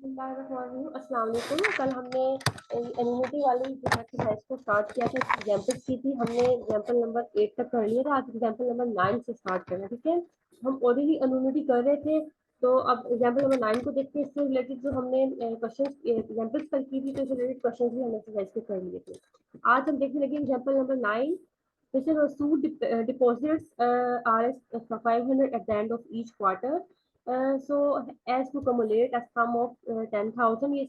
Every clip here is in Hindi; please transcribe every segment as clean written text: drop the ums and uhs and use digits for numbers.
अस्सलाम वालेकुम। कल हमने एनिमिटी वाली एक्सरसाइज को स्टार्ट किया था, एग्जाम्पल्स की थी। हमने एग्जाम्पल नंबर 8 तक कर लिया था। आज एग्जाम्पल नंबर 9 से स्टार्ट करना, ठीक है। हम ऑलरेडी एनिमिटी कर रहे थे, तो अब एग्जाम्पल नंबर 9 को देखते हैं। इससे रिलेटेड जो हमने क्वेश्चन एग्जाम्पल्स कल की थी, तो इससे रिलेटेड क्वेश्चन भी हमने एक्सरसाइज के कर लिए थे। आज हम देखने लगे example number 9। This is Masood deposits Rs 500 at the end of each quarter. So as to accumulate a sum of 10,000, ये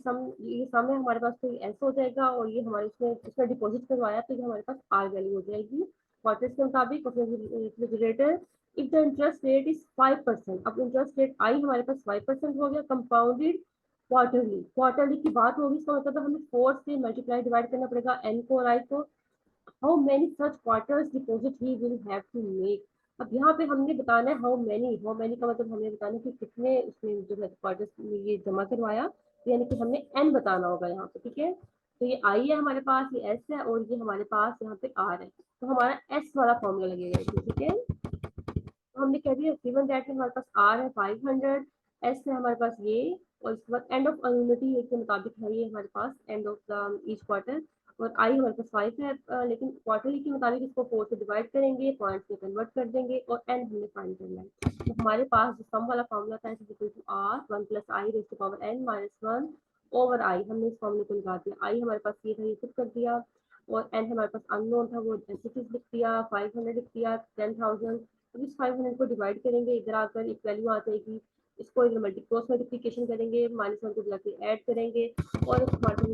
सम है हमारे पास, तो ये ऐसे हो जाएगा। और ये हमारे इसमें डिपॉजिट करवाया, तो ये हमारे पास आर वैल्यू हो जाएगी क्वार्टर्स के मुताबिक। Refrigerator if the interest rate is 5%, अब इंटरेस्ट रेट आई हमारे पास 5% हो गया, कंपाउंडेड क्वार्टरली की बात होगी। इसका मतलब हमें 4 से मल्टीप्लाई डिवाइड करना पड़ेगा एन को और आई को। How many such quarters deposit he will have to make. अब यहाँ पे हमने बताना है हाउ मेनी का मतलब हमें बताना है कि कितने उसमें जो है क्वार्टर्स ये जमा करवाया, तो यानी कि हमने एन बताना होगा यहाँ पे, ठीक है। तो ये आई है हमारे पास, ये एस है, और ये हमारे पास यहाँ पे आर है। तो हमारा एस वाला फॉर्मूला लगेगा इसमें, ठीक है। तो हमने कह दिया गिवन दैट हमारे पास आर है 500, एस है हमारे पास ये, और इसके बाद एंड ऑफ अनलिमिटी के मुताबिक है ये हमारे पास end of the each quarter. और आई हमारे पास 5 है, लेकिन क्वार्टरली के मुताबिक इसको 4 से डिवाइड करेंगे, पॉइंट्स में कन्वर्ट कर देंगे, और एन हमने फाइंड करना है। तो हमारे पास जो सम वाला फॉर्मूला था equal to R 1 plus I raise to power N minus 1 over I. हमने इस फॉर्मूले को लगा दिया। आई हमारे पास ये था, ये पुट कर दिया, और एन हमारे पास अननोन था, वो ऐसे लिख दिया, 500 लिख दिया, 10,000। अब इस 500 को डिवाइड करेंगे, इधर आकर एक वैल्यू आ जाएगी, इसको इधर क्रॉस मल्टीप्लिकेशन करेंगे, -1 को बुला के ऐड करेंगे, और हमारे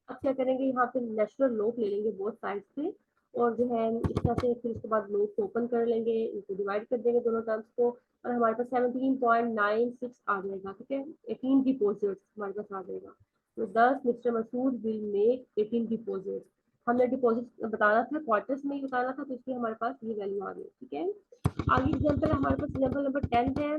अब क्या करेंगे, यहाँ पे नेचुरल लॉग ले लेंगे बोथ साइड से, और जो है इस तरह से फिर उसके बाद लॉग को ओपन कर लेंगे, इनको डिवाइड कर देंगे दोनों टर्म्स को, और हमारे पास 17.96 आ जाएगा, ठीक है। 18 डिपोजिट हमारे पास आ जाएगा। तो 10 mister Masood will make 18 deposit. हमने डिपॉजिट बताना था, क्वार्टर्स में ही बताना था, तो इसलिए हमारे पास ये वैल्यू आ गई, ठीक है। आगे एग्जाम्पल हमारे पास एग्जाम्पल नंबर 10 है,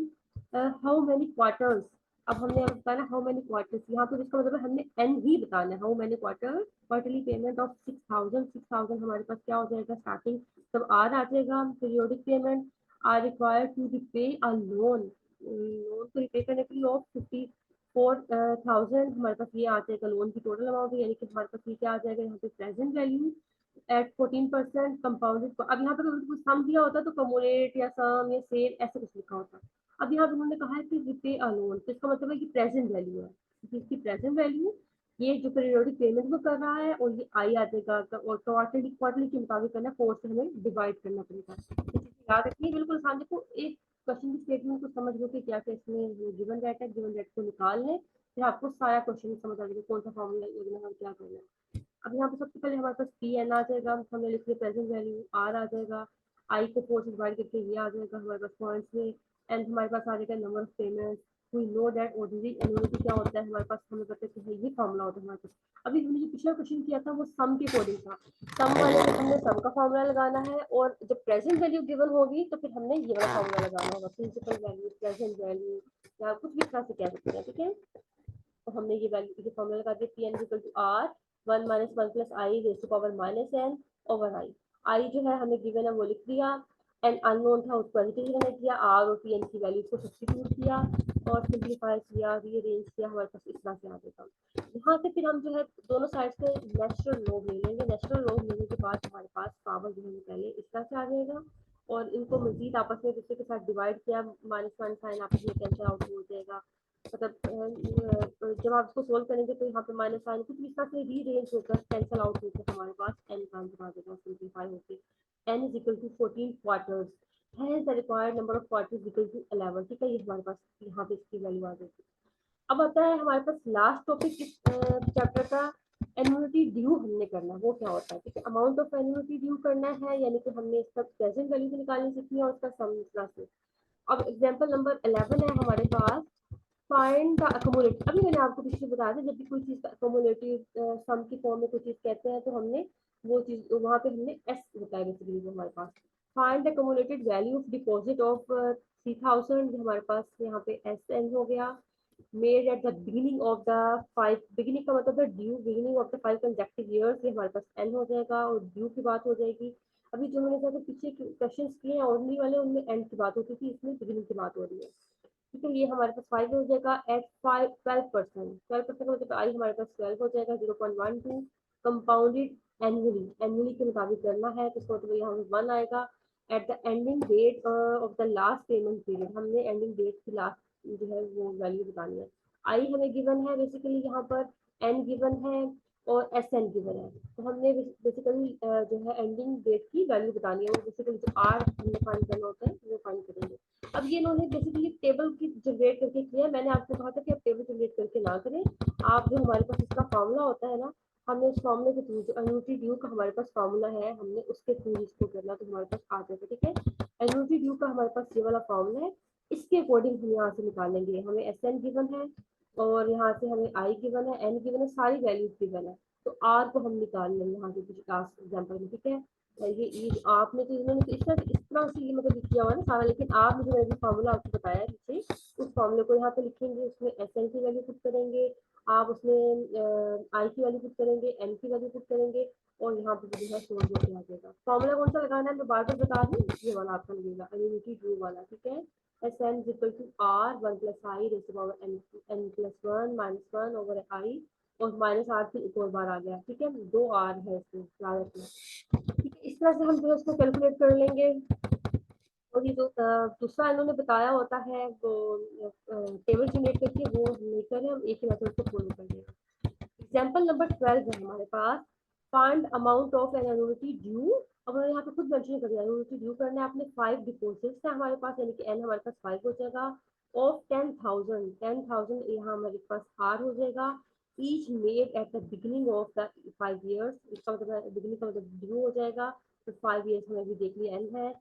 हाउ मेनी क्वार्टर्स। अब हमने बताना हाउ मेनी क्वार्टर्स, यहाँ पे इसका मतलब है हमने एन ही बताना है। How many quarterly payment of 6,000 हमारे पास क्या हो जाएगा स्टार्टिंग, तब आर आ जाएगा। Periodic payment R required to repay a loan, loan को रिपे करने के लिए ऑफ 54,000 हमारे पास ये आ जाएगा लोन की टोटल अमाउंट, यानी कि हमारे पास ये क्या आ जाएगा यहाँ पे प्रेजेंट वैल्यू एट 14% कंपाउंडेड। अब यहाँ पे कुछ सम दिया होता तो कमोलेट या सम या सेव ऐसे कुछ लिखा होता। अब यहाँ पे उन्होंने कहा है कि रिपे अ लोन, तो इसका मतलब है कि प्रेजेंट वैल्यू है, जिसकी प्रेजेंट वैल्यू ये जो पीरियोडिक पेमेंट वो कर रहा है, और ये आई आ जाएगा, और क्वार्टरली के मुताबिक करना, 4 से हमें डिवाइड करना पड़ेगा। तो याद रखिए, बिल्कुल आसान। देखो एक क्वेश्चन की स्टेटमेंट को समझ लो कि क्या क्या इसमें गिवन डाटा है, गिवन डाटा को निकाल लें, फिर आपको सारा क्वेश्चन समझ आ जाएगा कौन सा फॉर्मूला लगना है और क्या करना है। अब यहाँ पे सबसे पहले हमारे पास पी एन आ जाएगा, हमने लिख लिया प्रेजेंट वैल्यू, आर आ जाएगा, आई को 4 से डिवाइड करके ये आ जाएगा हमारे पास पॉइंट्स में, एंड हमारे पास आ जाएगा number of payments. We know that ordinary annuity क्या होता है हमारे पास, हमें पता है कि ये फॉर्मूला होता है हमारे पास। अभी हमने जो पिछला क्वेश्चन किया था वो सम के अकॉर्डिंग था, सम वाले में हमने सम का फॉर्मूला लगाना है, और जब प्रेजेंट वैल्यू गिवन होगी तो फिर हमने ये वाला फॉर्मूला लगाना होगा, प्रिंसिपल वैल्यू, प्रेजेंट वैल्यू, या कुछ भी इस तरह से कह सकते हैं, ठीक है। तो हमने ये वैल्यू, ये फॉर्मूला लगा दिया, P N equal to R 1 minus 1 plus I raise to power minus N over I. I जो है हमें गिवन है वो लिख दिया, एन अननोन था उसको एडिटिव किया, आर और पी एन की वैल्यूज को सब्स्टिट्यूट किया, और सिंप्लीफाई किया, रीअरेंज किया, हमारे पास इस तरह से आ जाएगा। यहाँ से फिर हम जो है दोनों साइड से नेचुरल लॉग ले लेंगे। नेचुरल लॉग लेने के बाद हमारे पास पावर जो है पहले इस तरह से आ जाएगा, और इनको मजीद आपस में दूसरे के साथ डिवाइड किया, -1 साइन आपस में कैंसिल आउट हो जाएगा। मतलब जब आप इसको सोल्व करेंगे तो यहाँ पे माइनस साइन कुछ इस तरह से रीअरेंज होकर कैंसिल आउट होकर हमारे पास एन का आंसर आ जाएगा, सिंप्लीफाई होकर N is equal to 14 quarters, has the required number of quarters equal to 11, ठीक है। ये हमारे पास यहाँ पे इसकी वैल्यू आ जाएगी। अब आता है हमारे पास लास्ट टॉपिक इस चैप्टर का, एन्युटी ड्यू हमने करना है, वो क्या होता है, ठीक है। अमाउंट ऑफ एन्युटी ड्यू करना है, यानी कि हमने इसका प्रेजेंट वैल्यू भी निकालनी सीखी है और इसका सम निकालना से। अब एग्जांपल नंबर 11 है हमारे पास, फाइंड द अकोमोलेटिव। अभी मैंने आपको पीछे बताया था, जब भी कोई चीज अकोमोलेटिव सम की फॉर्म में कोई चीज कहते हैं तो हमने वो चीज वहां पे हमने एस होता है बेसिकली जो हमारे पास। Find the accumulated value of deposit of 3,000, हमारे पास यहाँ पे एस एन हो गया। Made at the beginning of the 5, beginning का मतलब है due, beginning of the 5 consecutive years, ये हमारे पास एन हो जाएगा, और ड्यू की बात हो जाएगी। अभी जो मैंने जैसे पीछे क्वेश्चन किए हैं ऑर्डिनरी वाले, उनमें एंड की बात होती थी, इसमें बिगिनिंग की बात हो रही है, ठीक के लिए हमारे पास 5 हो जाएगा एट 12%, 12% मतलब आई हमारे पास 12 हो जाएगा 0.12 कंपाउंडेड एनुअली, एनुअली के मुताबिक करना है तो इसका मतलब यहाँ 1 आएगा at the ending date of the last payment period. हमने एंडिंग डेट की लास्ट जो है वो वैल्यू बतानी है। आई हमें गिवन है बेसिकली यहाँ पर, एन गिवन है और एस एन गिवन है, तो हमने बेसिकली जो है एंडिंग डेट की वैल्यू बतानी है, वो बेसिकली जो आर हमने फाइंड करना होता है वो फाइंड करेंगे। अब ये इन्होंने बेसिकली टेबल की जनरेट करके किया, मैंने आपको कहा था कि आप टेबल जनरेट करके ना करें, आप जो हमारे पास इसका फॉर्मूला होता है ना, हमने उस फॉर्मूले के थ्रू जो एन्युटी ड्यू का हमारे पास फॉर्मूला है, हमने उसके थ्रू इसको करना तो हमारे पास आ जाएगा। ठीक है, एन्युटी ड्यू का हमारे पास ये वाला फॉर्मूला है, इसके अकॉर्डिंग हम यहाँ से निकालेंगे। हमें एस एन गिवन है और यहाँ से हमें आई गिवन है, एन गिवन है, सारी वैल्यूज गिवन है, तो आर को हम निकाल लेंगे यहाँ से कुछ लास्ट एग्जाम्पल में। ठीक है, ये आपने तो इन्होंने तो इस तरह से ये मतलब किया हुआ ना सारा, लेकिन आपने जो मैंने फार्मूला आपको बताया है पीछे, उस फार्मूले को यहाँ पे लिखेंगे, उसमें एस एन की वैल्यू पुट करेंगे, आप उसमें आई की वैल्यू पुट करेंगे, एन की वैल्यू पुट करेंगे, और यहाँ पे जो है सोल्व होकर आ जाएगा। फॉर्मूला कौन सा लगाना है मैं बार बार बता दूँ, ये वाला आपका लगेगा एन्युटी ड्यू वाला। ठीक है, S N is equal to R 1 plus I raise to power N plus 1 minus 1 over I, और माइनस आर फिर एक और बार आ गया। ठीक है, 2 आर है इसमें याद रखना। ठीक है, इस तरह से हम जो है इसको कैलकुलेट कर लेंगे। और ये जो दूसरा इन्होंने बताया होता है वो टेबल जनरेट करके, वो नहीं करें, हम एक ही मेथड को फॉलो कर लेंगे। एग्जाम्पल नंबर 12 है हमारे पास, find amount of an annuity due. अब यहाँ पे खुद मेंशन कर दिया एन्युटी ड्यू करना है आपने, 5 डिपॉजिट्स है हमारे पास, यानी कि एन हमारे पास 5 हो जाएगा, ऑफ 10,000, 10,000 यहाँ हमारे पास आर हो जाएगा, each made at the beginning of the 5 years, इसका मतलब बिगिनिंग का मतलब ड्यू हो जाएगा, तो 5 ईयर्स में भी देख लिया एन है।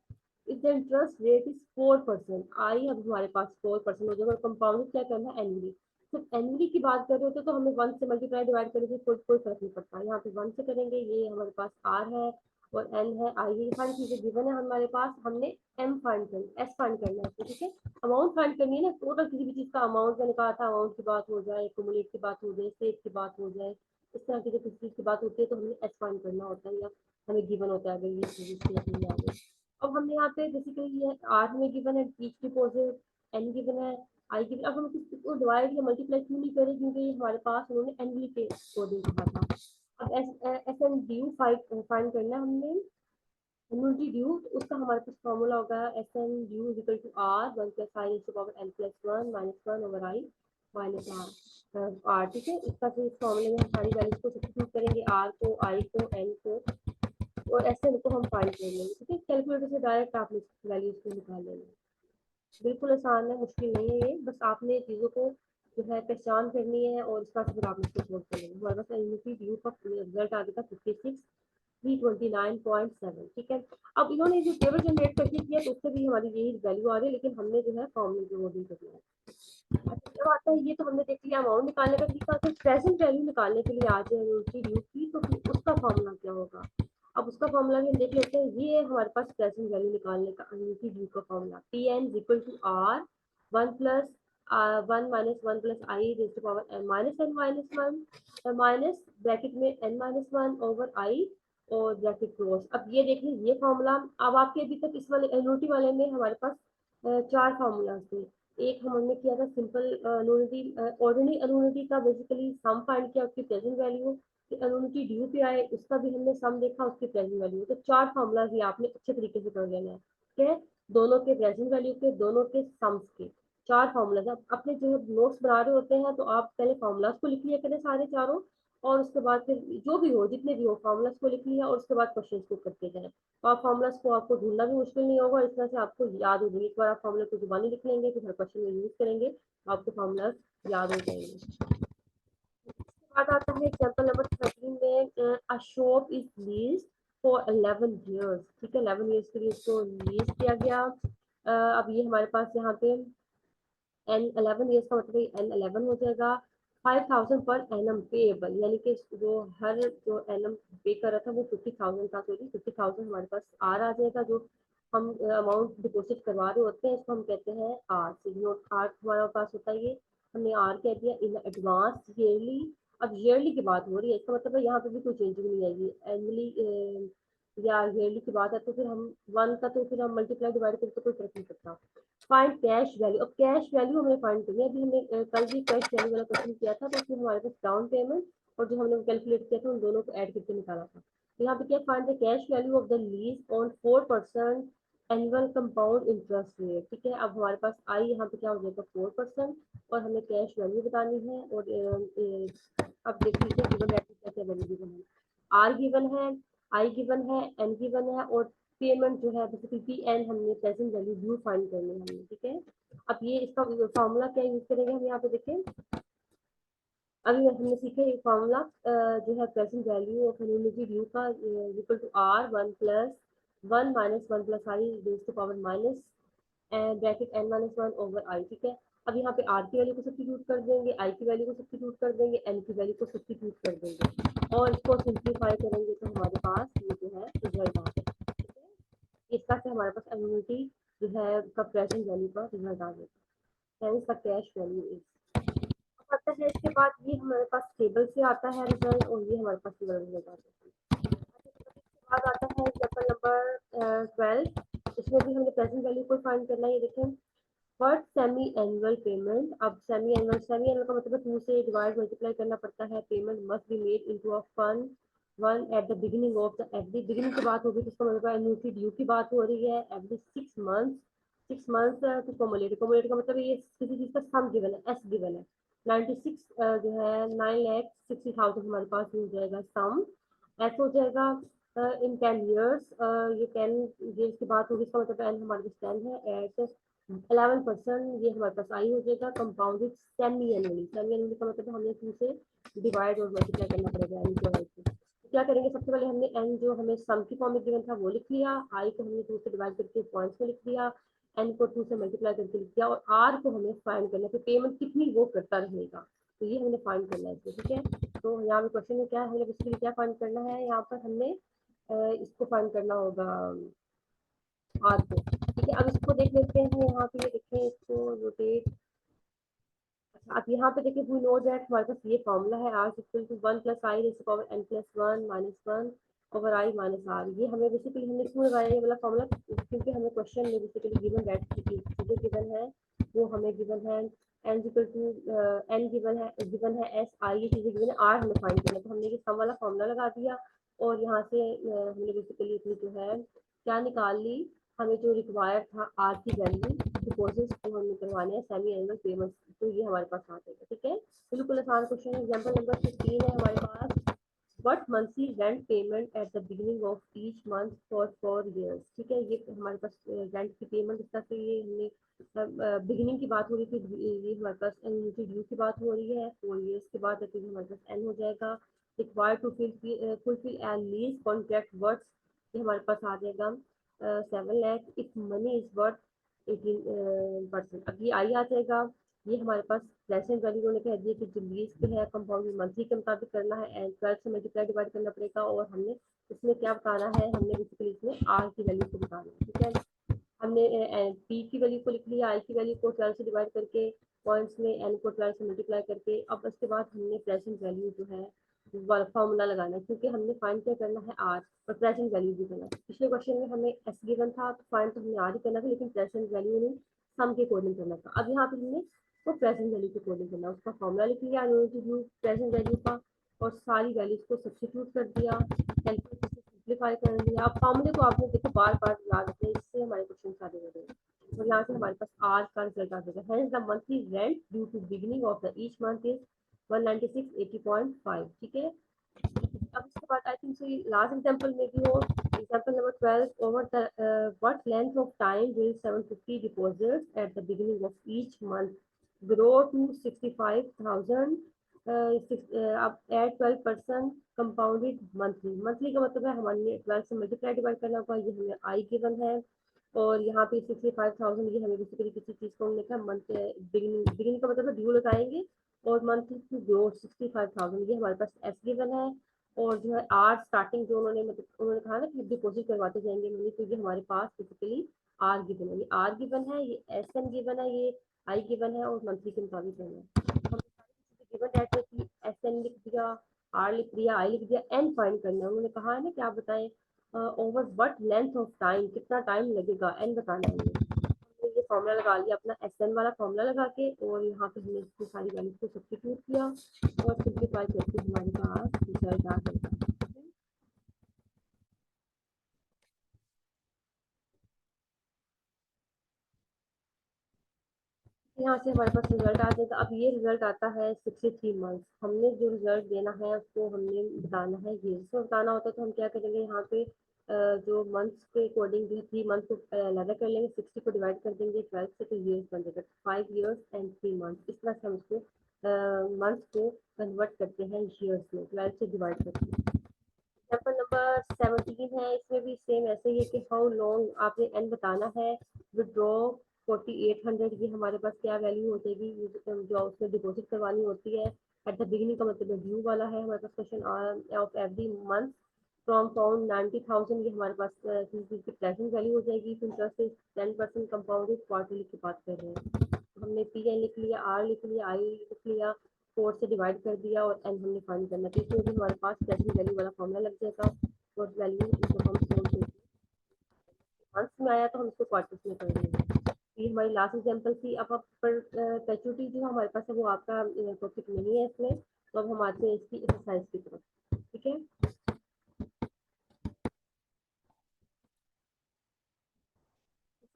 If the interest rate is 4%, आई अब हमारे पास 4% हो जाएगा, और कंपाउंड क्या करना है एनुअली। जब एनुअली की बात कर रहे होते तो हमें 1 से मल्टीप्लाई डिवाइड करेंगे, कोई फर्क नहीं पड़ता, यहाँ पे 1 से करेंगे। ये हमारे पास आर है और एन है, आई, ये सारी चीजें गिवन है हमारे पास, हमने एम फाइंड करना, एस फाइंड करना है। ठीक है, अमाउंट फाइंड करनी है ना, टोटल किसी भी चीज का अमाउंट, मैंने कहा था अमाउंट की बात हो जाए, एक्यूमुलेट की बात हो जाए, सेव की बात हो जाए, इस तरह की जब किसी चीज की बात होती है तो हमें एस फाइंड करना होता है, या हमें गिवन होता है अगर ये चीज। अब हमने यहाँ पे बेसिकली ये आर में गिवन है ईच डिपॉजिट, एन गिवन है, आई गिवन। अब हम इसको डिवाइड या मल्टीप्लाई क्यों नहीं करें, क्योंकि हमारे पास उन्होंने एनुअली के अकॉर्डिंग कहा था। अब एस एन ड्यू फाइंड करना है हमने, एनुअलिटी ड्यू, तो उसका हमारे पास फॉर्मूला होगा S N due is equal to R 1 plus I to power N plus 1 minus 1 over I minus R. ठीक है, इसका फिर इस फॉर्मूले में हम सारी वैल्यूज को सब्स्टिट्यूट करेंगे, आर को, आई को, एन को, और ऐसे इनको हम फाइंड कर लेंगे। ठीक है, कैलकुलेटर से डायरेक्ट आप वैल्यूज को निकाल लेंगे, बिल्कुल आसान है, मुश्किल नहीं है ये, बस आपने चीज़ों को जो है पहचान करनी है और इसका फिर आप इसको सोल्व कर लेंगे। हमारे पास यूनिटी व्यू का रिजल्ट आ गया था 56,329.7। ठीक है, अब इन्होंने जो टेबल जनरेट करके किया तो उससे भी हमारी यही वैल्यू आ रही है, लेकिन हमने जो है फॉर्मूले जो वो भी करना है। अच्छा, जब आता है ये तो हमने देख लिया अमाउंट निकालने का तरीका, तो प्रेजेंट वैल्यू निकालने के लिए आ जाए यूनिटी व्यू की, तो फिर उसका फॉर्मूला क्या होगा। अब उसका फॉर्मूला भी हम देख लेते हैं, ये है हमारे पास प्रेजेंट वैल्यू निकालने का यूनिटी व्यू का formula, P N equal to R 1 plus 1 minus 1 plus I raise to power N minus N minus 1 minus bracket में एन माइनस 1 ओवर आई और ब्रैकेट क्लोज। अब ये देख लीजिए ये फॉर्मूला, अब आपके अभी तक इस वाले एनोटी वाले में हमारे पास 4 फार्मूलाज थे। एक हमने किया था सिंपल एनुअलिटी, ऑर्डिनरी एनुअलिटी का बेसिकली सम फाइंड किया, उसकी प्रेजेंट वैल्यू, एनुअलिटी ड्यू पे आए उसका भी हमने सम देखा, उसकी प्रेजेंट वैल्यू। तो 4 फार्मूलाज ये आपने अच्छे तरीके से कर लेना है, ठीक है, दोनों के प्रेजेंट वैल्यू के, दोनों के सम्स के 4 फार्मूलाज। आप अपने जो है नोट्स बना रहे होते हैं तो आप पहले फार्मूलाज को लिख लिया करें सारे चारों, और उसके बाद फिर जो भी हो जितने भी हो फार्मूलाज को लिख लिया, और उसके बाद क्वेश्चन को करते जाए, तो आप फार्मूलाज को आपको ढूंढना भी मुश्किल नहीं होगा, इस तरह से आपको याद हो जाएगी। एक बार आप फार्मूला को जुबानी लिख लेंगे फिर हर क्वेश्चन में यूज करेंगे तो आपको फार्मूलाज याद हो जाएंगे। इसके बाद आता है एग्जांपल नंबर 13 में, a shop is leased for 11 years. ठीक है, 11 ईयर्स के लिए इसको लीज किया गया। अब ये हमारे पास यहाँ पे एन 11 ईयर्स का मतलब एन 11 हो जाएगा, 5,000 पर एनम पेएबल, यानी कि जो हर जो एनम पे कर रहा था वो 50,000 था, सॉरी 50,000 हमारे पास आर आ जाएगा। जो हम अमाउंट डिपॉजिट करवा रहे होते हैं इसको हम कहते हैं आर, सिग्नोट आर हमारे पास होता है, ये हमने आर कह दिया इन एडवांस ईयरली। अब ईयरली की बात हो रही है, इसका मतलब है यहाँ पे भी कोई चेंजिंग नहीं आएगी, एनुअली या ईयरली की बात है तो फिर हम वन का तो फिर हम मल्टीप्लाई डिवाइड करके कोई फर्क नहीं पड़ता। फाइंड कैश वैल्यू, अब कैश वैल्यू हमने फाइंड करनी है। अभी हमने कल भी कैश वैल्यू वाला क्वेश्चन किया था, तो उसमें हमारे पास डाउन पेमेंट और जो हमने कैलकुलेट किया था उन दोनों को ऐड करके निकाला था। तो यहाँ पे क्या, find the cash value of the lease on 4% annual compound interest rate. ठीक है, अब हमारे पास आई यहाँ पे क्या हो जाएगा 4%, और हमें कैश वैल्यू बतानी है। और अब देख लीजिए गिवन दैट कैसे वैल्यू गिवन है, आर गिवन है, आई गिवन है, एन गिवन है, और पेमेंट जो है बेसिकली पी एन हमने प्रेजेंट वैल्यू ड्यू फाइंड करनी है हमने। ठीक है, अब ये इसका फॉर्मूला क्या यूज करेंगे हम यहाँ पे देखें। अभी हमने सीखा ये फॉर्मूला जो है present value of unity due का equal to R one plus one minus one plus I raise to power minus bracket N minus one over I. ठीक है, अब यहाँ पे आर की वैल्यू को सब्स्टिट्यूट कर देंगे, आई की वैल्यू को सब्स्टिट्यूट कर देंगे, एन की वैल्यू को सब्स्टिट्यूट कर देंगे, और इसको सिंप्लीफाई करेंगे तो हमारे पास ये जो है रिजल्ट आ जाएगा। ठीक है, इस तरह से हमारे पास एन्युटी जो है का प्रेजेंट वैल्यू का रिजल्ट आ जाएगा, यानी इसका कैश वैल्यू इज आता है। इसके बाद ये हमारे पास टेबल से आता है रिजल्ट, और ये हमारे पास रिजल्ट आता है। इसके बाद आता है एग्जाम्पल नंबर 12, इसमें भी हमने प्रेजेंट वैल्यू को फाइंड करना है। ये देखें, फर्स्ट सेमी एनुअल पेमेंट। अब सेमी एनुअल का मतलब 2 से डिवाइड मल्टीप्लाई करना पड़ता है। Payment must be made into a fund one eight the beginning of the every, beginning की बात होगी तो इसका मतलब एन्युटी ड्यू की बात हो रही है। एवरी 6 मंथ, 6 मंथ टू कोमुलेट, कोमुलेट का मतलब ये किसी चीज का सम गिवन है, एस गिवन है 96 जो है 9,60,000 हमारे पास हो जाएगा सम, एस हो जाएगा इन 10 ईयर्स। ये 10 ईयर्स की बात होगी, इसका मतलब एन हमारे पास 10 है एट 11%, ये हमारे पास आई हो जाएगा compounded semi annually. Semi annually का मतलब हमें 2 से डिवाइड और मल्टीप्लाई करना पड़ेगा एन जो है। तो क्या करेंगे, सबसे पहले हमने एन जो हमें सम की फॉर्म में गिवन था वो लिख लिया, आई को हमने 2 से डिवाइड करके पॉइंट्स में लिख दिया, एन को 2 से मल्टीप्लाई करके लिख दिया, और आर को हमें फाइंड करना है कि पेमेंट कितनी वो करता रहेगा, तो ये हमने फाइंड करना है इसमें। ठीक है, तो यहाँ पे क्वेश्चन में क्या है, बेसिकली क्या फाइंड करना है, यहाँ पर हमने इसको फाइंड करना होगा आर को। ठीक है, अब इसको देख लेते हैं, यहाँ पे ये देखें, इसको रोटेट। अच्छा, अब यहाँ पे देखिए वी नो दैट हमारे पास ये फॉर्मूला है, R equal to 1 plus I raise to power N plus 1 minus 1 over I minus R. ये हमें बेसिकली हमने क्यों लगाया ये वाला फॉर्मूला, क्योंकि हमें क्वेश्चन में बेसिकली गिवन दैट चीजें गिवन है, वो हमें गिवन है N equal to N given है एस आई, ये चीजें गिवन है, आर हमें फाइंड करना है, तो हमने ये सम वाला फॉर्मूला लगा दिया, और यहाँ से हमने बेसिकली अपनी जो है क्या निकाल ली, हमें जो रिक्वायर्ड था आर की वैल्यू डिपॉजिट जो हमें करवाने हैं सेमी एनुअल पेमेंट, तो ये हमारे पास आ जाएगा। ठीक है, बिल्कुल आसान क्वेश्चन है। एग्जांपल नंबर 15 है हमारे पास, what monthly rent payment at the beginning of each month for 4 years। ठीक है, ये हमारे पास रेंट की पेमेंट इस तरह से, ये हमने बिगिनिंग की बात हो रही थी, ये हमारे पास एन्युटी ड्यू की बात हो रही है, 4 years के बाद तो हमारे पास एन हो जाएगा। Required to fulfil and lease contract words, ये हमारे पास आ जाएगा 7 lakh if money is worth 18%। अब ये आई आ जाएगा, ये हमारे पास प्रेजेंट वैल्यू उन्होंने कह दिया कि जो लीज पे है कंपाउंड मंथली के मुताबिक करना है, एंड 12 से मल्टीप्लाई डिवाइड करना पड़ेगा, और हमने इसमें क्या बताना है, हमने बेसिकली इसमें आर की वैल्यू को बताना है। ठीक है, हमने पी की वैल्यू को लिख लिया, आई की वैल्यू को 12 से डिवाइड करके पॉइंट्स में, एन को 12 से मल्टीप्लाई करके, अब उसके बाद हमने प्रेजेंट वैल्यू जो है फॉर्मूला लगाना है, क्योंकि हमने फाइंड क्या करना है आर, और प्रेजेंट वैल्यू भी करना है। पिछले क्वेश्चन में हमें एस गिवन था तो फाइंड तो हमने आर ही करना था, लेकिन प्रेजेंट वैल्यू ने सम के अकॉर्डिंग करना था। अब यहाँ पे हमने तो प्रेजेंट वैल्यू के अकॉर्डिंग करना, उसका फॉर्मूला लिख लिया प्रेजेंट वैल्यू का, और सारी वैल्यूज को सब्स्टिट्यूट कर दिया, कैलकुलेट सिंप्लीफाई कर दिया। अब फॉर्मूले को आपने देखो बार बार याद रखना है, इससे हमारे क्वेश्चन सारे हो जाएंगे, और यहाँ से हमारे पास आर का रिजल्ट आ जाएगा। Hence the monthly rent due to beginning of the each month is 196.80.5। ठीक है, अब इसके बाद आई थिंक सो ये लास्ट एग्जांपल में भी हो, example number 12, over the what length of time will 750 deposits at the beginning of each month grow to 65,000 अब एट 12% कंपाउंडेड मंथली। मंथली का मतलब है हमारे 12 से मल्टीप्लाई डिवाइड करना होगा, ये हमें आई गिवन है, और यहाँ पे 65,000 ये हमें बेसिकली किसी चीज को लिखा है मंथ बिगिनिंग, बिगिनिंग का मतलब है ड्यू लगाएंगे, और मंथ टू ग्रो 65,000 ये हमारे पास एस गिवन है, और जो है आर स्टार्टिंग जो उन्होंने मतलब उन्होंने कहा ना कि डिपॉजिट करवाते जाएंगे मनी, तो ये हमारे पास बेसिकली आर गिवन है, ये आर गिवन है, ये एस एन गिवन है, ये आई गिवन है, और मंथली के मुताबिक है। हमने सारी चीजें गिवन है कि एस एन लिख दिया, आर लिख दिया, आई लिख दिया, एन फाइंड करना है। उन्होंने कहा है ना कि आप बताएं over what length of time, कितना टाइम लगेगा, एन बताना है हमने ये फॉर्मूला लगा लिया अपना एस एन वाला फॉर्मूला लगा के, और यहाँ पे हमने इसकी सारी वैल्यूज को सब्स्टिट्यूट किया और सिंप्लीफाई करके हमारे पास रिजल्ट आ गया। यहाँ से हमारे पास रिजल्ट आ जाएगा। अब ये रिजल्ट आता है 63 मंथ्स। हमने जो रिजल्ट देना है उसको हमने बताना है, ये इसमें बताना होता है तो हम क्या करेंगे, यहाँ पे जो मंथ्स के अकॉर्डिंग जो 3 मंथ को अलग कर लेंगे, 60 को डिवाइड कर देंगे 12 से, तो ईयर्स बन जाएगा 5 years and 3 months। इस तरह से हम इसको मंथ्स को कन्वर्ट करते हैं ईयर्स में, 12 से डिवाइड करते हैं। एग्जाम्पल नंबर 17 है, इसमें भी सेम ऐसे ही है कि हाउ लॉन्ग आपने एन बताना है, विड्रॉ 4800, ये हमारे पास क्या वैल्यू हो जाएगी, जो उसमें डिपॉजिट करवानी होती है एट द बिगिनिंग का मतलब ड्यू वाला है हमारे पास question of every month from pound 90,000, ये हमारे पास की प्रेजेंट वैल्यू हो जाएगी। इंटरेस्ट इज 10% कंपाउंडेड क्वार्टरली की बात कर रहे हैं। हमने पी एन लिख लिया, आर लिख लिया, आई लिख लिया, 4 से डिवाइड कर दिया और एन हमने फाइंड करना है। तो इसमें भी हमारे पास प्रेजेंट वैल्यू वाला फॉर्मूला लग जाएगा और वैल्यू जब हम सोल्व मंथ्स में आया तो हम इसको क्वार्टर्स में कर देंगे। ये हमारी लास्ट एग्जांपल थी। अब पर पैचुटी जो हमारे पास है वो आपका टॉपिक नहीं है इसमें, तो अब हम आते हैं इसकी एक्सरसाइज की तरफ। ठीक है,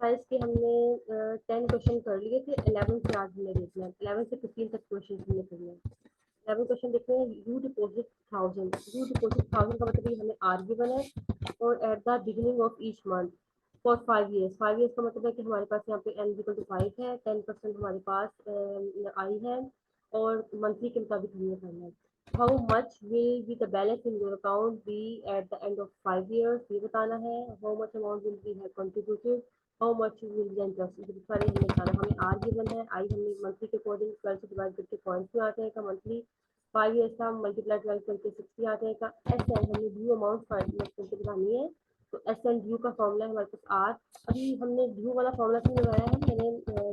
एक्सरसाइज के हमने 10 क्वेश्चन कर लिए थे, 11 से आज हमने देखना है, 11 से 15 तक क्वेश्चन हमने करना है। 11 क्वेश्चन देखते हैं। यू डिपोजिट 1000, यू डिपोजिट 1000 का मतलब ये हमें आर गिवन है, और eight the beginning of each month for 5 years। 5 years का मतलब है कि हमारे पास यहाँ पे एन इक्वल टू 5 है, 10% हमारे पास आई है, और मंथली के मुताबिक हमने करना है। How much will be the balance in your account be at the end of 5 years, ये बताना है। How much amount will be have contributed, how much will be interest, ये सारे हमने बताना। हमें आर गिवन है, आई हमने मंथली के अकॉर्डिंग 12 से डिवाइड करके पॉइंट्स में आ जाएगा मंथली। 5 years का मल्टीप्लाई 12 करके 60 आ जाएगा। एस एन हमने ड्यू अमाउंट फाइंड करके बतानी है, तो एस एन ड्यू का फॉर्मूला है हमारे पास आर। अभी हमने ड्यू वाला फॉर्मूला क्यों लगाया है, मैंने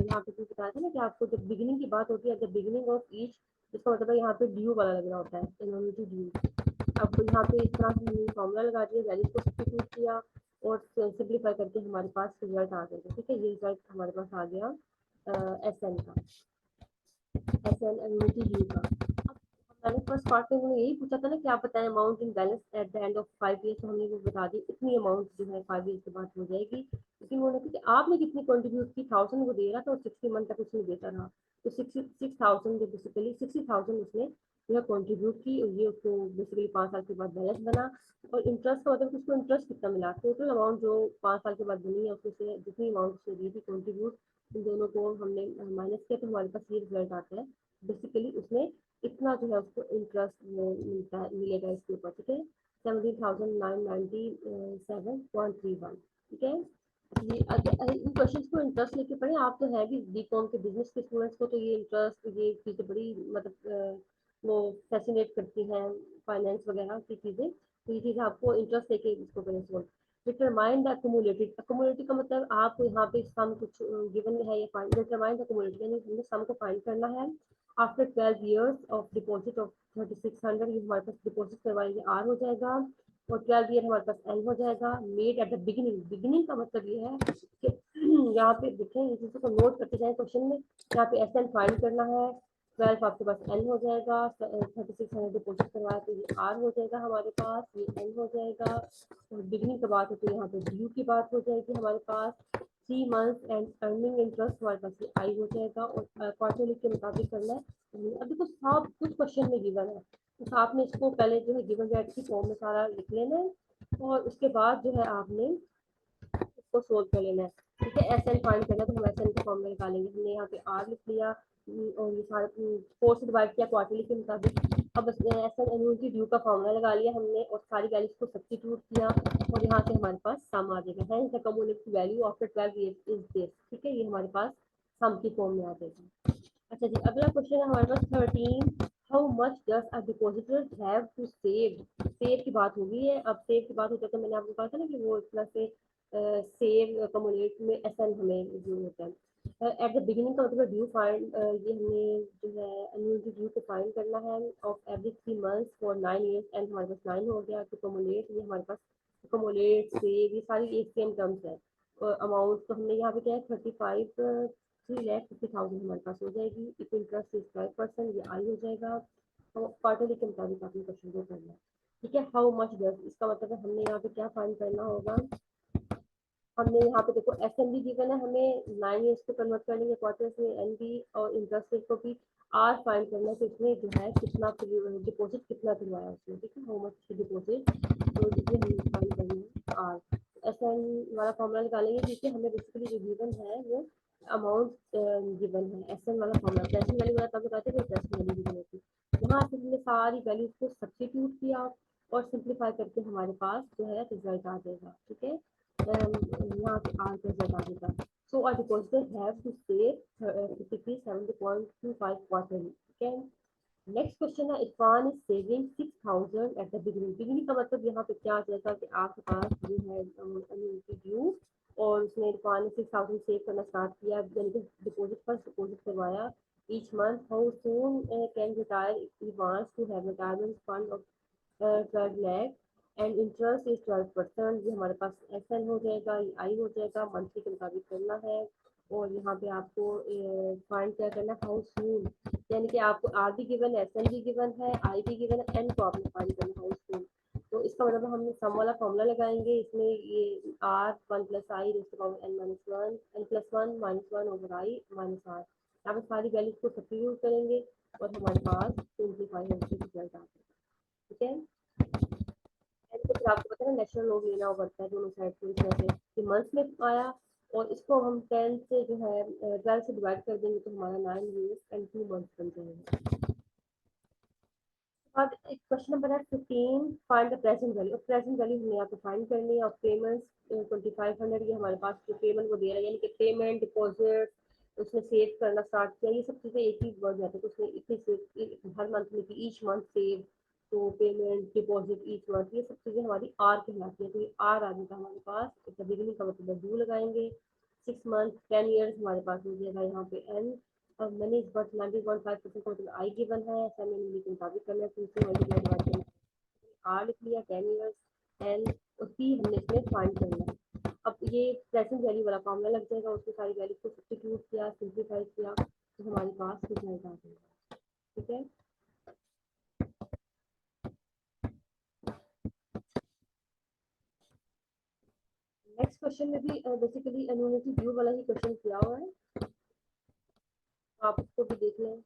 यहाँ पे भी बताया था ना कि आपको जब बिगिनिंग की बात होती है, जब बिगिनिंग ऑफ ईच, इसका मतलब है यहाँ पे ड्यू वाला लगना होता है, इनोमिटी ड्यू। अब यहाँ पे इस तरह से हमने फॉर्मूला लगा दिया, वैल्यूज को सब्स्टिट्यूट किया और सिंप्लीफाई करके हमारे पास रिजल्ट आ गया। ठीक है, ये रिजल्ट हमारे पास आ गया एस एन का, एस एन इनोमिटी ड्यू का। मैंने फर्स्ट पार्ट में उन्होंने यही पूछा था ना कि आप बताएं amount in balance eight the end of 5 years, तो हमने वो बता दी, इतनी अमाउंट जो है 5 years के बाद हो जाएगी। लेकिन उन्होंने कहा कि आपने कितनी कंट्रीब्यूट की, 1000 वो दे रहा था और 60 मंथ तक उसने देता रहा, तो 66,000 जो बेसिकली 60,000 उसने जो है कंट्रीब्यूट की, और ये उसको बेसिकली 5 साल के बाद बैलेंस बना। और इंटरेस्ट का मतलब उसको इंटरेस्ट कितना मिला, टोटल अमाउंट जो 5 साल के बाद बनी है उसमें से जितनी अमाउंट उसने दी थी कंट्रीब्यूट, इन दोनों को हमने माइनस किया, तो हमारे पास ये रिजल्ट आता है। बेसिकली उसने इतना जो है उसको इंटरेस्ट मिलता है, मिलेगा इसके ऊपर। ठीक है, 17,997.31। ठीक है, ये इन क्वेश्चंस को इंटरेस्ट लेके पढ़े। आप तो है भी बीकॉम के बिजनेस के स्टूडेंट्स को तो ये इंटरेस्ट, ये चीज़ें बड़ी मतलब वो फैसिनेट करती हैं, फाइनेंस वगैरह की चीज़ें, तो ये चीज़ आपको इंटरेस्ट लेके इसको करें solve. Determine the accumulated, accumulated का मतलब आपको यहाँ पे सम कुछ गिवन है या फाइंड, डिटरमाइन द अकोमोलेटेड यानी हमने सम को फाइंड करना है। After 12 years of deposit of 3600, ये हमारे पास डिपॉजिट करवाएंगे आर हो जाएगा, और 12 year हमारे पास एल हो जाएगा। Made at the beginning, beginning का मतलब ये है कि यहाँ पे देखें, इस चीज़ को नोट करते जाए क्वेश्चन में, यहाँ पे एस एन फाइंड करना है, 12 आपके पास एल हो जाएगा, 3600 डिपॉजिट करवाया तो ये आर हो जाएगा हमारे पास, ये एल हो जाएगा। और बिगिनिंग की बात है तो यहाँ पे ड्यू की बात हो जाएगी हमारे पास, 3 months एंड अर्निंग इंटरेस्ट हमारे पास ये आई हो जाएगा, और क्वार्टरली के मुताबिक करना है। अभी तो सब कुछ क्वेश्चन में गिवन है, तो आपने इसको पहले जो है गिवन डेट की फॉर्म में सारा लिख लेना है, और उसके बाद जो है आपने इसको सोल्व कर लेना है। ठीक है, एस एन फाइंड करना है, तो हम एस एन की फॉर्म में निकालेंगे। हमने यहाँ पे आर लिख लिया, और ये सारे 4 से डिवाइड किया क्वार्टरली के मुताबिक। अब एस एन एनुअल ड्यू का फॉर्मूला लगा लिया हमने, और सारी वैल्यूज को सब्स्टिट्यूट किया, और यहाँ से हमारे पास सम आ जाएगा। Hence the cumulative value after 12 years is this. ठीक है, ये हमारे पास सम की फॉर्म में आ जाएगा। अच्छा जी, अगला क्वेश्चन है हमारे पास 13। How much does a depositor have to save, save की बात होगी है। अब सेव की बात होता है तो मैंने आपको कहा था ना कि वो इस तरह से सेव कम्युलेट में एस एन हमें जो होता है एट द बिगिनिंग का मतलब ड्यू फाइंड, ये हमने जो है एनुअल ड्यू को फाइंड करना है of every 3 months for 9 years, and हमारे पास 9 हो गया, तो कम्युलेट ये हमारे पास अकोमोडेट, सेव, ये सारी एक सेम टर्म्स है। अमाउंट तो हमने यहाँ पे क्या है 3,50,000 हमारे पास हो जाएगी। इफ इंटरेस्ट इज 5%, ये आई हो जाएगा। तो क्वार्टरली के मुताबिक आपने क्वेश्चन को करना है। ठीक है, हाउ मच डज, इसका मतलब है हमने यहाँ पे क्या फाइंड करना होगा। हमने यहाँ पे देखो एस एन बी गिवन है, हमें 9 ईयर्स को कन्वर्ट कर लेंगे क्वार्टर्स में, एन बी और इंटरेस्ट रेट को भी आर फाइंड करना है कि इसमें जो है कितना डिपॉजिट कितना करवाया उसने। ठीक है, हाउ मच डिपॉजिट, तो ये हम फाइंड करेंगे आर। एस एन वाला फॉर्मूला निकालेंगे क्योंकि हमें बेसिकली जो गिवन है वो अमाउंट गिवन है। एस एन वाला फॉर्मूला प्रेजेंट वैल्यू वाला तब बताते थे, प्रेजेंट वैल्यू गिवन होती। यहाँ से हमने सारी वैल्यूज को सब्स्टिट्यूट किया और सिंप्लीफाई करके हमारे पास जो है रिजल्ट आ जाएगा। ठीक है, यहाँ पे आर का रिजल्ट आ जाएगा। सो our depositor have to save 5370.25 quarterly. ठीक है, नेक्स्ट क्वेश्चन है, Irfan is saving 6,000 eight the beginning. Beginning का मतलब यहाँ पे क्या आ जाएगा कि आपके पास जो है annuity ड्यू और उसने इरफान ने 6,000 सेव करना स्टार्ट किया, यानी कि डिपॉजिट पर डिपॉजिट करवाया each month. How soon can retire if he wants to have retirement fund of 12 lakh and interest is 12%। ये हमारे पास एस एन हो जाएगा, ये आई हो जाएगा, मंथली के मुताबिक करना है। और यहाँ पे आपको फाइंड क्या करना है, हाउ सून, यानी कि आपको आर भी गिवन है, एस एन भी गिवन है, आई भी गिवन है, एन को आपने फाइंड करना है हाउ सून। तो इसका मतलब हम सम वाला फॉर्मूला लगाएंगे, इसमें ये R 1 + i raise to power n-1 n+1 -1 over i minus R, यहाँ पे सारी वैल्यूज को सब्स्टिट्यूट करेंगे और हमारे पास सिंप्लीफाई होकर रिजल्ट आ जाएगा। ठीक है, तो फिर आपको पता है नेचुरल लॉग लेना पड़ता है दोनों साइड से। इस तरह से कि मंथ्स में आया और इसको हम 10 से जो है 12 से डिवाइड कर देंगे तो हमारा 9 ईयर्स एंड 2 मंथ्स बन जाएगा। अब एक क्वेश्चन नंबर है 15, find the present value. Present value हमने यहाँ पे फाइंड करनी है। और पेमेंट्स 2500 ये हमारे पास जो पेमेंट को दे रहा है, यानी कि पेमेंट, डिपॉजिट, उसने सेव करना स्टार्ट किया, ये सब चीज़ें एक ही वर्ड जाते हैं। तो उसने इतनी सेव हर मंथ में की, ईच मंथ सेव, तो पेमेंट, डिपॉजिट, ईच मंथ, ये सब चीज़ें हमारी आर कहलाती है। तो ये आर आ जाएगा हमारे पास। इसका बिगिनिंग का मतलब ड्यू लगाएंगे 6 मंथ 10 ईयर्स हमारे पास हो जाएगा यहाँ पे एन। अब money is but 90.5% total I given है, ऐसा मैंने लेकिन मुताबिक करना है, 2 से मल्टीप्लाई डिवाइड करना है, आर लिख लिया 10 ईयर्स एन और सी हमने इसमें फाइंड करना है। अब ये प्रेजेंट वैल्यू वाला फॉर्मूला लग जाएगा, उसमें सारी वैल्यू को सब्स्टिट्यूट किया, सिंप्लीफाई किया तो हमारे पास रिजल्ट आ जाएगा। ठीक है, नेक्स्ट क्वेश्चन में भी बेसिकली एनुअलिटी ड्यू वाला ही क्वेश्चन किया हुआ है, आप इसको भी देख लें।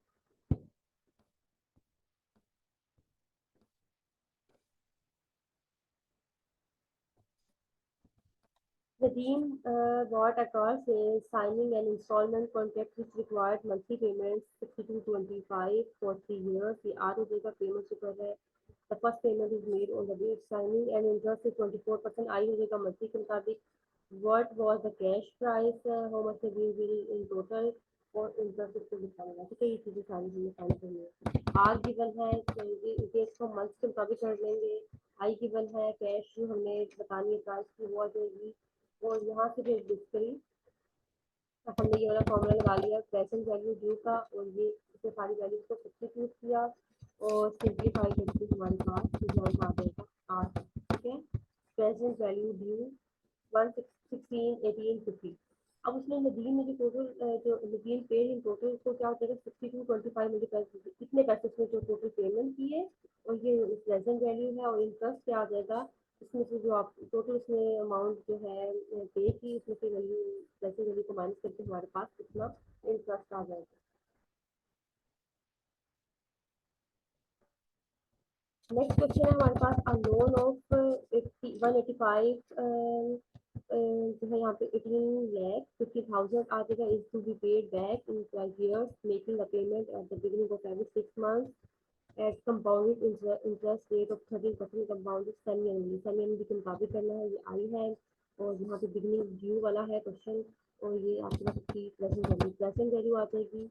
Nadeem bought a car, says signing an installment contract which required monthly payments 62.25 for 3 years. The R हो जाएगा, पेमेंट जो कर रहा है, the first payment is made on the day of signing and interest is 24%, I हो जाएगा मंथली के मुताबिक। What was the cash price, how much the bill will in total और इंटरेस्ट इसको दिखाना है। ठीक है, ये चीजें सारी चीजें फाइंड करनी है। आर गिवन है, इसको मंथ के मुताबिक कर लेंगे। आई गिवन है, कैश जो हमने बतानी है प्राइस की वो आ जाएगी। और यहाँ से फिर बेसिकली हमने ये वाला फॉर्मूला लगा लिया प्रेजेंट वैल्यू ड्यू का, और ये इससे सारी वैल्यूज को सब्स्टिट्यूट किया और सिंप्लीफाई करके हमारे पास रिजल्ट आ जाएगा आर। ठीक है, प्रेजेंट वैल्यू ड्यू 116, 18, 50। अब उसने नदीम में जो टोटल जो नदीम पेड इन टोटल उसको क्या हो जाएगा 62.25 मुझे पैसे कितने पैसे उसने जो टोटल पेमेंट की है और ये प्रेजेंट वैल्यू है और इंटरेस्ट क्या आ जाएगा इसमें से जो आप टोटल उसमें अमाउंट जो है पे की उसमें से वैल्यू प्रेजेंट वैल्यू को माइनस करके हमारे पास कितना इंटरेस्ट आ जाएगा। नेक्स्ट क्वेश्चन है हमारे पास, अ लोन ऑफ 185 जो है यहाँ पे 18,50,000 आ जाएगा, is to be paid back in 12 years, making a payment at the beginning of every 6 months at compounded interest rate of 13% compounded semi annually. Semi annually के मुताबिक करना है, ये आई है। और यहाँ पे बिगिनिंग ड्यू वाला है क्वेश्चन, और ये आपके पास इसकी प्रेजेंट वैल्यू आ जाएगी।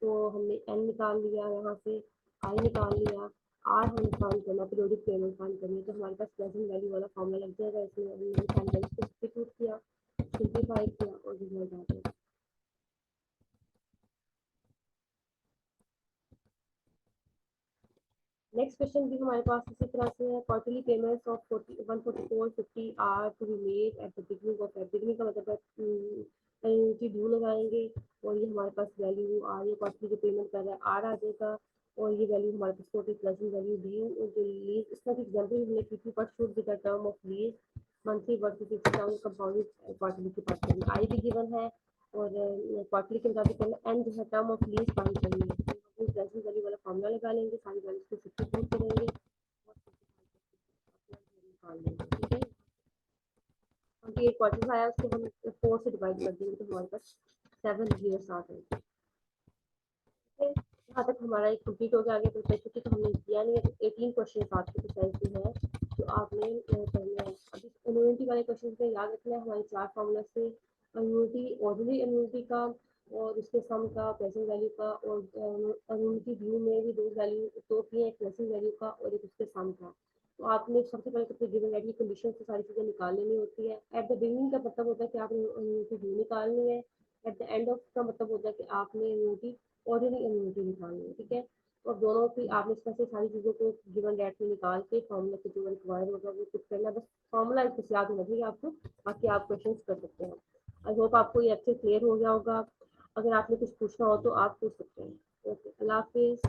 तो हमने एन निकाल लिया, यहाँ से आई निकाल लिया, आर हमें फाइंड करना, पीरियोडिक पेमेंट फाइंड करनी है, तो हमारे पास प्रेजेंट वैल्यू वाला फॉर्मूला लग जाएगा। इसमें हमने फाइंड वैल्यू को सब्स्टिट्यूट किया, सिंप्लीफाई किया और रिजल्ट आ जाएगा। नेक्स्ट क्वेश्चन भी हमारे पास इसी तरह से है, quarterly payments of 144.50 are to be made at the beginning of beginning का मतलब है एनुटी ड्यू लगाएंगे और ये हमारे पास वैल्यू आर, ये क्वार्टरली जो पेमेंट कर रहा है आर आ जाएगा और ये वैल्यू हमारे पास टोटल प्रेजेंट वैल्यू ड्यू और जो लीज, इसका एग्जांपल हमने की थी, but should be the term of lease monthly versus 60,000 compounded quarterly की बात करेंगे। आई भी गिवन है और क्वार्टरली के मुताबिक एंड जो है टर्म ऑफ लीज फाइंड करनी है, तो प्रेजेंट वैल्यू वाला फॉर्मूला लगा लेंगे, सारी वैल्यूज को सब्स्टिट्यूट करेंगे और निकाल लेंगे। ठीक है, क्योंकि एक क्वार्टर आया उसको हम 4 से डिवाइड कर देंगे तो हमारे पास 7 ईयर्स आ जाएंगे। यहाँ तक हमारा एक कंप्लीट हो गया। आगे तो चूंकि तो हमने किया नहीं है तो 18 क्वेश्चन आपके कुछ ऐसे हैं जो आपने करना है। अभी इम्यूनिटी वाले क्वेश्चन में याद रखना है हमारे 4 फॉर्मूला से इम्यूनिटी, ऑर्डिनरी इम्यूनिटी का और उसके सम का, प्रेजेंट वैल्यू का और इम्यूनिटी व्यू में भी दो वैल्यू दो की है, एक प्रेजेंट वैल्यू का और एक उसके सम का। तो आपने सबसे पहले तो गिवन वैल्यू कंडीशन से सारी चीज़ें निकाल लेनी होती है। एट द बिगिनिंग का मतलब होता है कि आपने इम्यूनिटी व्यू निकालनी है, एट द एंड ऑफ का मतलब होता है कि आपने इम्यूनिटी ऑर्डिनरी इम्यूनिटी निकालनी है। ठीक है, और दोनों की आपने इसमें से सारी चीज़ों को गिवन डेट में निकाल के फॉर्मूला के जो रिक्वायर होगा वो कुछ करना, बस फॉर्मूला कुछ याद होना चाहिए आपको, बाकी आप क्वेश्चन कर सकते हैं। आई होप आपको ये अच्छे क्लियर हो गया होगा। अगर आपने कुछ पूछना हो तो आप पूछ सकते हैं। ओके, अल्लाह हाफिज़।